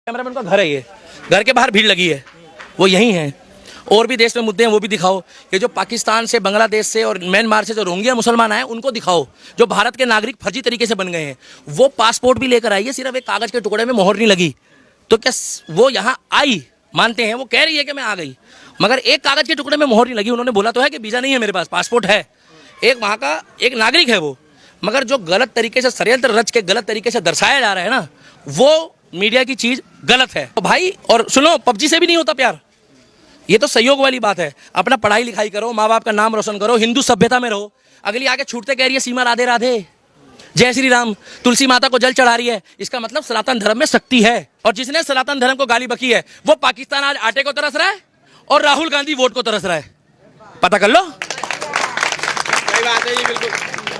Cameraman का घर है, ये घर के बाहर भीड़ लगी है, वो यही है। और भी देश में मुद्दे हैं वो भी दिखाओ। ये जो पाकिस्तान से, बांग्लादेश से और म्यांमार से जो रोहिंग्या मुसलमान आए उनको दिखाओ, जो भारत के नागरिक फर्जी तरीके से बन गए हैं। वो पासपोर्ट भी लेकर आई है, सिर्फ एक कागज के टुकड़े में मोहर नहीं लगी। तो क्या वो यहाँ आई, मानते हैं, वो कह रही है कि मैं आ गई, मगर एक कागज के टुकड़े में मोहर नहीं लगी। उन्होंने बोला तो है कि वीजा नहीं है मेरे पास, पासपोर्ट है, एक वहाँ का एक नागरिक है वो। मगर जो गलत तरीके से षड्यंत्र रच के गलत तरीके से दर्शाया जा रहा है ना, वो मीडिया की चीज गलत है। तो भाई, और सुनो, पबजी से भी नहीं होता प्यार, ये तो सहयोग वाली बात है। अपना पढ़ाई लिखाई करो, माँ बाप का नाम रोशन करो, हिंदू सभ्यता में रहो। अगली आगे छूटते कह रही है सीमा राधे राधे, जय श्री राम, तुलसी माता को जल चढ़ा रही है, इसका मतलब सनातन धर्म में शक्ति है। और जिसने सनातन धर्म को गाली बकी है वो पाकिस्तान आज आटे को तरस रहा है और राहुल गांधी वोट को तरस रहा है। पता कर लो, सही बात है ये, बिल्कुल।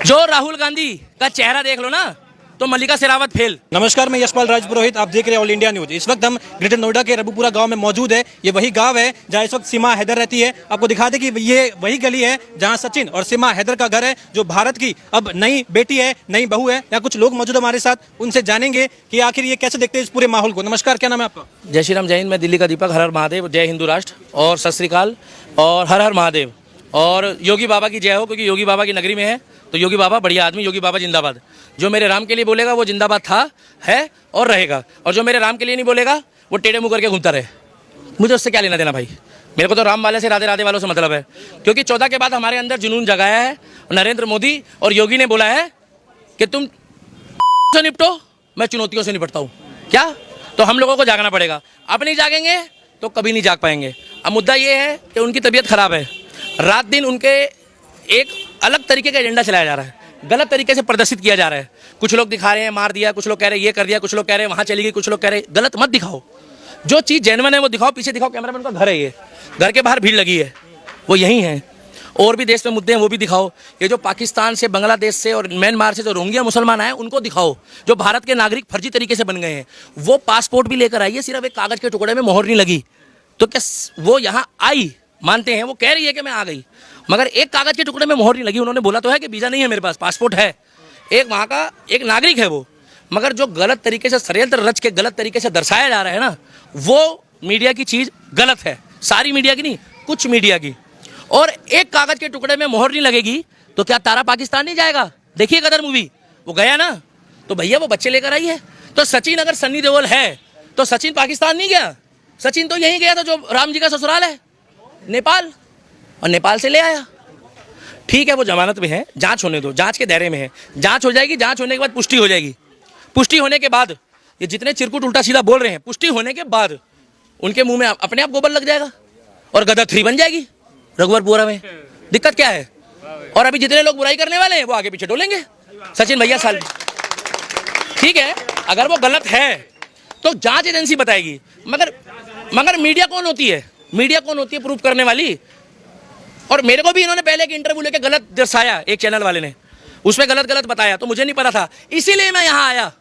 जो राहुल गांधी का चेहरा देख लो ना तो मल्लिका शेरावत फेल। नमस्कार, मैं यशपाल राजपुरोहित, आप देख रहे हैं ऑल इंडिया न्यूज। इस वक्त हम ग्रेटर नोएडा के रबूपुरा गांव में मौजूद है। ये वही गांव है जहां इस वक्त सीमा हैदर रहती है। आपको दिखा दें कि ये वही गली है जहां सचिन और सीमा हैदर का घर है, जो भारत की अब नई बेटी है, नई बहू है। यहाँ कुछ लोग मौजूद हमारे साथ, उनसे जानेंगे कि आखिर ये कैसे देखते हैं इस पूरे माहौल को। नमस्कार, क्या नाम है आपका? जय श्री राम, जय हिंद। मैं दिल्ली का दीपक। हर हर महादेव, जय हिंदू राष्ट्र और सत श्री अकाल और हर हर महादेव। और योगी बाबा की जय हो, क्योंकि योगी बाबा की नगरी में है तो योगी बाबा बढ़िया आदमी, योगी बाबा जिंदाबाद। जो मेरे राम के लिए बोलेगा वो जिंदाबाद था, है और रहेगा। और जो मेरे राम के लिए नहीं बोलेगा वो टेढ़े मुंह करके घूमता रहे। मुझे उससे क्या लेना देना भाई, मेरे को तो राम वाले से, राधे राधे वालों से मतलब है। क्योंकि 14 के बाद हमारे अंदर जुनून जगाया है नरेंद्र मोदी और योगी ने बोला है कि तुम से निपटो, मैं चुनौतियों से निपटता हूँ। क्या? तो हम लोगों को जागना पड़ेगा। अब नहीं जागेंगे तो कभी नहीं जाग पाएंगे। अब मुद्दा ये है कि उनकी तबीयत खराब है, रात दिन उनके एक अलग तरीके का एजेंडा चलाया जा रहा है, गलत तरीके से प्रदर्शित किया जा रहा है। कुछ लोग दिखा रहे हैं मार दिया, कुछ लोग कह रहे हैं ये कर दिया, कुछ लोग कह रहे हैं वहाँ चली गई, कुछ लोग कह रहे हैं गलत मत दिखाओ। जो चीज़ जेन्युइन है वो दिखाओ। पीछे दिखाओ, कैमरामैन का घर है, ये घर के बाहर भीड़ लगी है, वो यही है। और भी देश में मुद्दे हैं वो भी दिखाओ। ये जो पाकिस्तान से, बांग्लादेश से और म्यांमार से जो रोहिंग्या मुसलमान आए उनको दिखाओ, जो भारत के नागरिक फर्जी तरीके से बन गए हैं। वो पासपोर्ट भी लेकर आई है, सिर्फ एक कागज के टुकड़े में मोहर नहीं लगी। तो क्या वो यहाँ आई, मानते हैं, वो कह रही है कि मैं आ गई, मगर एक कागज के टुकड़े में मोहर नहीं लगी। उन्होंने बोला तो है कि वीजा नहीं है मेरे पास, पासपोर्ट है, एक वहाँ का एक नागरिक है वो। मगर जो गलत तरीके से षड्यंत्र रच के गलत तरीके से दर्शाया जा रहा है ना, वो मीडिया की चीज़ गलत है। सारी मीडिया की नहीं, कुछ मीडिया की। और एक कागज के टुकड़े में मोहर नहीं लगेगी तो क्या तारा पाकिस्तान नहीं जाएगा? देखिए गदर मूवी, वो गया ना, तो भैया वो बच्चे लेकर आई है। तो सचिन अगर सन्नी देओल है तो सचिन पाकिस्तान नहीं गया, सचिन तो यहीं गया था जो राम जी का ससुराल है, नेपाल, और नेपाल से ले आया। ठीक है, वो जमानत में है, जांच होने दो, जांच के दायरे में है, जांच हो जाएगी, जांच होने के बाद पुष्टि हो जाएगी। पुष्टि होने के बाद ये जितने चिरकुट उल्टा सीधा बोल रहे हैं, पुष्टि होने के बाद उनके मुंह में अपने आप गोबर लग जाएगा और गदर 3 बन जाएगी रघुवरपुरा में। दिक्कत क्या है? और अभी जितने लोग बुराई करने वाले हैं वो आगे पीछे डोलेंगे। सचिन भैया साल, ठीक है, अगर वो गलत है तो जांच एजेंसी बताएगी। मगर मीडिया कौन होती है? मीडिया कौन होती है प्रूफ करने वाली? और मेरे को भी इन्होंने पहले एक इंटरव्यू लेके गलत दर्शाया, एक चैनल वाले ने, उसमें गलत बताया, तो मुझे नहीं पता था, इसीलिए मैं यहाँ आया।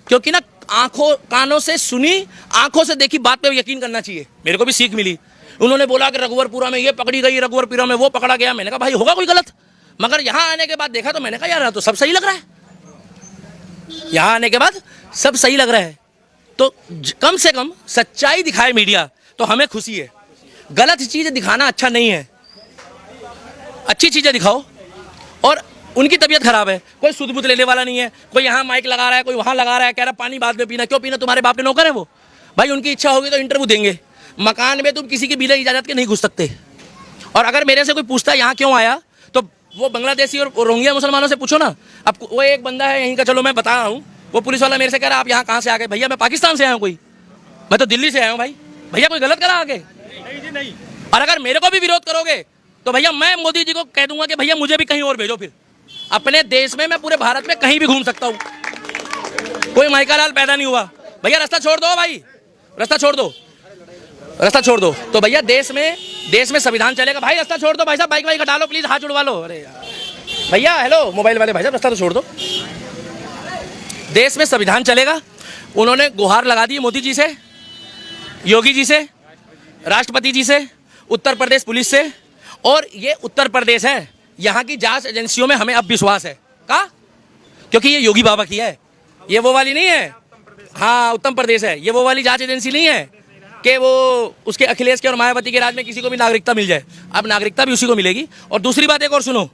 क्योंकि ना आंखों कानों से सुनी, आंखों से देखी बात पे यकीन करना चाहिए। मेरे को भी सीख मिली। उन्होंने बोला कि रघुवरपुरा में ये पकड़ी गई, रघुवरपुरा में वो पकड़ा गया। मैंने कहा भाई होगा कोई गलत, मगर यहाँ आने के बाद देखा तो मैंने कहा यार तो सब सही लग रहा है। यहाँ आने के बाद सब सही लग रहा है, तो कम से कम सच्चाई दिखाए मीडिया तो हमें खुशी है। गलत चीजें दिखाना अच्छा नहीं है, अच्छी चीजें दिखाओ। और उनकी तबीयत खराब है, कोई सुध बुध लेने वाला नहीं है। कोई यहाँ माइक लगा रहा है, कोई वहाँ लगा रहा है, कह रहा पानी बाद में पीना। क्यों पीना? तुम्हारे बाप के नौकर है वो। भाई उनकी इच्छा होगी तो इंटरव्यू देंगे। मकान में तुम किसी की बिना इजाजत के नहीं घुस सकते। और अगर मेरे से कोई पूछता है यहाँ क्यों आया, तो वो बांग्लादेशी और रोहिंग्या मुसलमानों से पूछो ना। अब वो एक बंदा है यहीं का, चलो मैं बता रहा हूँ, वो पुलिस वाला मेरे से कह रहा आप यहाँ कहाँ से आ गए? भैया मैं पाकिस्तान से आया हूँ। कोई, मैं तो दिल्ली से आया हूँ भाई। भैया कोई गलत करा आगे? नहीं। और अगर मेरे को भी विरोध करोगे तो भैया मैं मोदी जी को कह दूंगा कि भैया मुझे भी कहीं और भेजो। फिर अपने देश में, मैं पूरे भारत में कहीं भी घूम सकता हूँ, कोई माइकालाल पैदा नहीं हुआ। भैया रास्ता छोड़ दो भाई, रास्ता छोड़ दो, रास्ता छोड़ दो। तो भैया देश में संविधान चलेगा। भाई रास्ता छोड़ दो भाई साहब, बाइक हटा लो प्लीज, हाथ जुड़वा लो। अरे यार भैया, हेलो मोबाइल वाले भाई साहब, रास्ता तो छोड़ दो। देश में संविधान चलेगा। उन्होंने गुहार लगा दी मोदी जी से, योगी जी से, राष्ट्रपति जी से, उत्तर प्रदेश पुलिस से। और ये उत्तर प्रदेश है, यहाँ की जांच एजेंसियों में हमें अब विश्वास है का, क्योंकि ये योगी बाबा की है, ये वो वाली नहीं है। हाँ उत्तर प्रदेश है। ये वो वाली जांच एजेंसी नहीं है कि वो उसके अखिलेश के और मायावती के राज में किसी को भी नागरिकता मिल जाए। अब नागरिकता भी उसी को मिलेगी। और दूसरी बात एक और सुनो,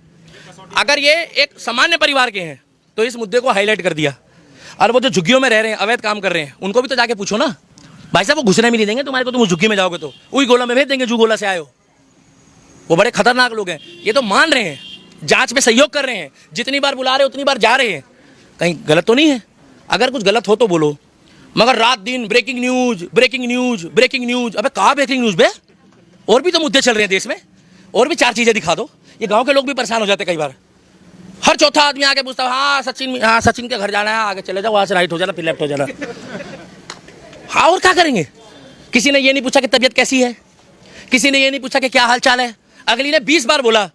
अगर ये एक सामान्य परिवार के हैं तो इस मुद्दे को हाईलाइट कर दिया, और वो जो झुग्गियों में रह रहे हैं, अवैध काम कर रहे हैं, उनको भी तो जाके पूछो ना भाई साहब, वो घुसने भी नहीं देंगे तुम्हारे को, तुम उस झुग्गी में जाओगे तो वही गोला में भेज देंगे जो गोला से आए हो। वो बड़े खतरनाक लोग हैं। ये तो मान रहे हैं, जांच में सहयोग कर रहे हैं, जितनी बार बुला रहे उतनी बार जा रहे हैं। कहीं गलत तो नहीं है? अगर कुछ गलत हो तो बोलो, मगर रात दिन breaking news breaking news breaking news. अबे कहाँ ब्रेकिंग न्यूज बे? और भी तो मुद्दे चल रहे हैं देश में, और भी 4 चीजें दिखा दो। ये गांव के लोग भी परेशान हो जाते कई बार। हर चौथा आदमी आके पूछता है हाँ सचिन के घर जाना है, आगे चले जाओ, वहां से राइट हो जाना, फिर लेफ्ट हो जाना। हाँ और क्या करेंगे? किसी ने ये नहीं पूछा कि तबीयत कैसी है, किसी ने ये नहीं पूछा कि क्या हाल चाल है। अगली ने 20 बार बोला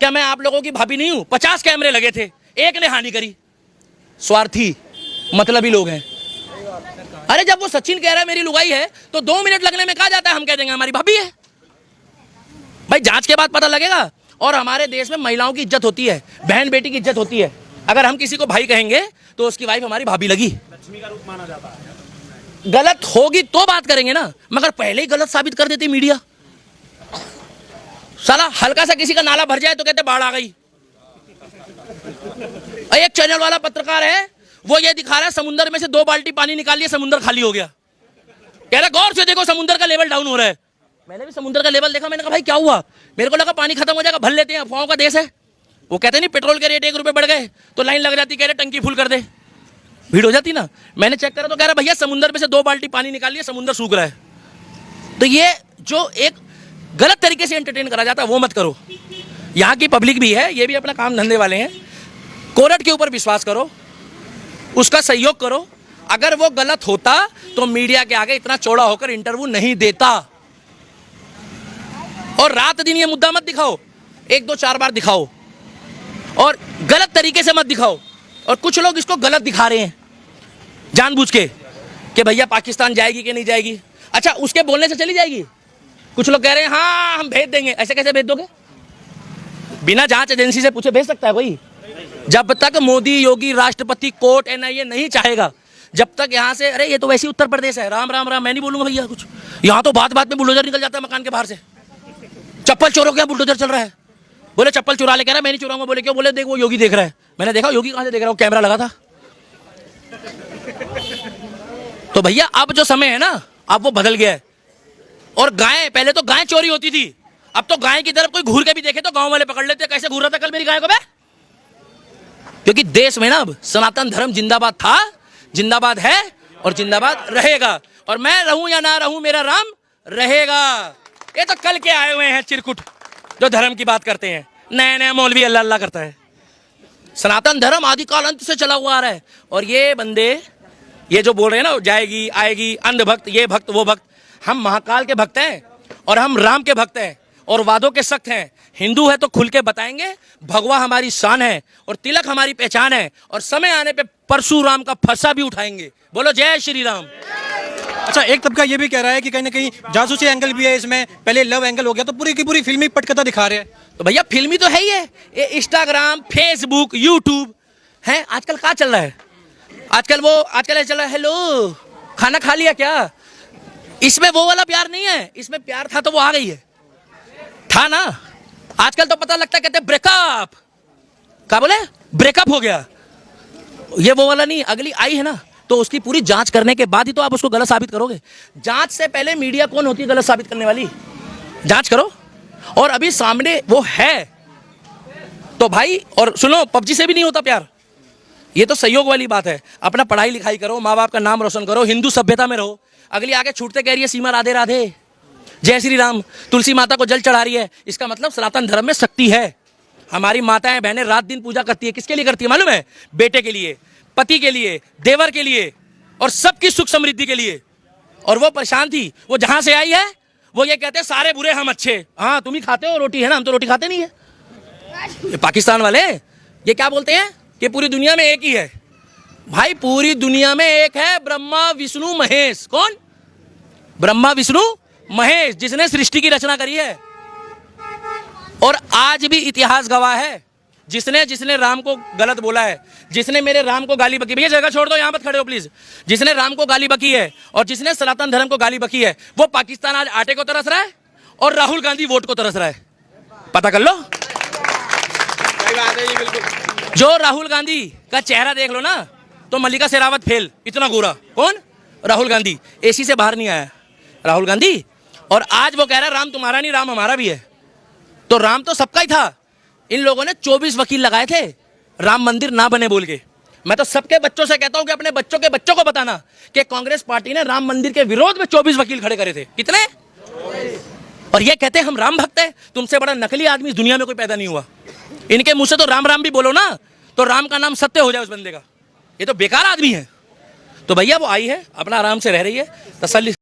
क्या मैं आप लोगों की भाभी नहीं हूं। 50 कैमरे लगे थे, एक ने हानि करी। स्वार्थी मतलबी लोग हैं। अरे जब वो सचिन कह रहा है मेरी लुगाई है, तो 2 मिनट लगने में कहा जाता है हम कह देंगे हमारी भाभी है। भाई जांच के बाद पता लगेगा। और हमारे देश में महिलाओं की इज्जत होती है, बहन बेटी की इज्जत होती है। अगर हम किसी को भाई कहेंगे तो उसकी वाइफ हमारी भाभी लगी, लक्ष्मी का रूप माना जाता है। गलत होगी तो बात करेंगे ना, मगर पहले ही गलत साबित कर देती मीडिया। साला हल्का सा किसी का नाला भर जाए तो कहते बाढ़ आ गई। एक चैनल वाला पत्रकार है, वो ये दिखा रहा है समुद्र में से 2 बाल्टी पानी निकाल लिया, समुद्र खाली हो गया। कह रहा गौर से देखो समुद्र का लेवल डाउन हो रहा है। मैंने भी समुद्र का लेवल देखा, मैंने कहा भाई क्या हुआ? मेरे को लगा पानी खत्म हो जाएगा, भर लेते हैं, अफवाहों का देश है। वो कहते नहीं पेट्रोल के रेट 1 रुपए बढ़ गए तो लाइन लग जाती, कह रहे टंकी फुल कर दे, भीड़ हो जाती ना। मैंने चेक करा तो कह रहा भैया समुद्र में से 2 बाल्टी पानी निकाल लिया, समुद्र सूख रहा है। तो ये जो एक गलत तरीके से एंटरटेन करा जाता है वो मत करो। यहाँ की पब्लिक भी है, ये भी अपना काम धंधे वाले हैं। कोर्ट के ऊपर विश्वास करो, उसका सहयोग करो। अगर वो गलत होता तो मीडिया के आगे इतना चौड़ा होकर इंटरव्यू नहीं देता। और रात दिन ये मुद्दा मत दिखाओ, 1-2-4 बार दिखाओ, और गलत तरीके से मत दिखाओ। और कुछ लोग इसको गलत दिखा रहे हैं जानबूझ के कि भैया पाकिस्तान जाएगी कि नहीं जाएगी। अच्छा उसके बोलने से चली जाएगी? कुछ लोग कह रहे हैं हाँ हम भेज देंगे। ऐसे कैसे भेज दोगे? बिना जांच एजेंसी से पूछे भेज सकता है कोई? जब तक मोदी योगी राष्ट्रपति कोर्ट NIA नहीं चाहेगा, जब तक यहाँ से, अरे ये तो वैसे ही उत्तर प्रदेश है, राम राम राम, मैं नहीं बोलूंगा भैया कुछ। यहाँ तो बात बात में बुलडोजर निकल जाता है मकान के बाहर से। चप्पल चोरों क्या बुलडोजर चल रहा है? बोले चप्पल चुरा ले, कह रहा मैं नहीं चुराऊंगा। बोले क्यों? बोले देख वो योगी देख रहा है। मैंने देखा योगी कहां से देख रहा है, वो कैमरा लगा था। तो भैया अब जो समय है ना, अब वो बदल गया है। और गाय, पहले तो गाय चोरी होती थी, अब तो गाय की तरफ कोई घूर के भी देखे तो गांव वाले पकड़ लेते। कैसे घूर रहा था कल मेरी गाय को बे? क्योंकि देश में ना अब सनातन धर्म जिंदाबाद था, जिंदाबाद है और जिंदाबाद रहेगा। और मैं रहूं या ना रहूं, मेरा राम रहेगा। ये तो कल के आए हुए हैं चिरकुट जो धर्म की बात करते हैं। नया नया मौलवी अल्लाह अल्लाह करता है। सनातन धर्म आदिकाल अंत से चला हुआ आ रहा है। और ये बंदे ये जो बोल रहे हैं ना जाएगी आएगी, अंध भक्त, ये भक्त वो भक्त, हम महाकाल के भक्त हैं और हम राम के भक्त हैं और वादों के सख्त हैं। हिंदू है तो खुल के बताएंगे, भगवा हमारी शान है और तिलक हमारी पहचान है। और समय आने पे परशुराम का फंसा भी उठाएंगे। बोलो जय श्री राम। अच्छा एक तबका ये भी कह रहा है कि कहीं ना कहीं जासूसी एंगल भी है इसमें, पहले लव एंगल हो गया तो पूरी की पूरी फिल्मी पटकथा दिखा रहे हैं। तो भैया फिल्मी तो है ही है। ये इंस्टाग्राम, फेसबुक, यूट्यूब है। आजकल क्या चल रहा है? आजकल चल रहा है हेलो खाना खा लिया क्या? इसमें वो वाला प्यार नहीं है। इसमें प्यार था तो वो आ गई है, था ना। आजकल तो पता लगता है कहते ब्रेकअप, क्या बोले ब्रेकअप हो गया। ये वो वाला नहीं, अगली आई है ना तो उसकी पूरी जांच करने के बाद ही तो आप उसको गलत साबित करोगे। जांच से पहले मीडिया कौन होती है गलत साबित करने वाली? जांच करो। और अभी सामने वो है तो भाई, और सुनो PUBG से भी नहीं होता प्यार। ये तो सहयोग वाली बात है। अपना पढ़ाई लिखाई करो, माँ बाप का नाम रोशन करो, हिंदू सभ्यता में रहो। अगली आगे छूटते कह रही है सीमा राधे राधे, जय श्री राम, तुलसी माता को जल चढ़ा रही है। इसका मतलब सनातन धर्म में शक्ति है। हमारी माताएं बहनें रात दिन पूजा करती है। किसके लिए करती है मालूम है? बेटे के लिए, पति के लिए, देवर के लिए और सबकी सुख समृद्धि के लिए। और वो परेशान थी, वो जहां से आई है वो ये कहते हैं सारे बुरे हम अच्छे। हाँ तुम ही खाते हो रोटी है ना, हम तो रोटी खाते नहीं है। ये पाकिस्तान वाले ये क्या बोलते हैं कि पूरी दुनिया में एक ही है। भाई पूरी दुनिया में एक है, ब्रह्मा विष्णु महेश। कौन? ब्रह्मा विष्णु महेश, जिसने सृष्टि की रचना करी है। और आज भी इतिहास गवाह है जिसने जिसने राम को गलत बोला है, जिसने मेरे राम को गाली बकी, भैया जगह छोड़ दो, यहाँ मत खड़े हो प्लीज, जिसने राम को गाली बकी है और जिसने सनातन धर्म को गाली बकी है, वो पाकिस्तान आज आटे को तरस रहा है और राहुल गांधी वोट को तरस रहा है। पता कर लो। जो राहुल गांधी का चेहरा देख लो ना, तो मल्लिका शेरावत फेल, इतना गोरा। कौन? राहुल गांधी। एसी से बाहर नहीं आया राहुल गांधी, और आज वो कह रहा है राम तुम्हारा नहीं, राम हमारा भी है। तो राम तो सबका ही था। इन लोगों ने 24 वकील लगाए थे राम मंदिर ना बने बोल के। मैं तो सबके बच्चों से कहता हूं कि अपने बच्चों के बच्चों को बताना कि कांग्रेस पार्टी ने राम मंदिर के विरोध में 24 वकील खड़े करे थे। कितने? और ये कहते हैं हम राम भक्त हैं। तुमसे बड़ा नकली आदमी इस दुनिया में कोई पैदा नहीं हुआ। इनके मुंह से तो राम राम भी बोलो ना, तो राम का नाम सत्य हो जाए उस बंदे का। ये तो बेकार आदमी है। तो भैया वो आई है, अपना आराम से रह रही है, तसल्ली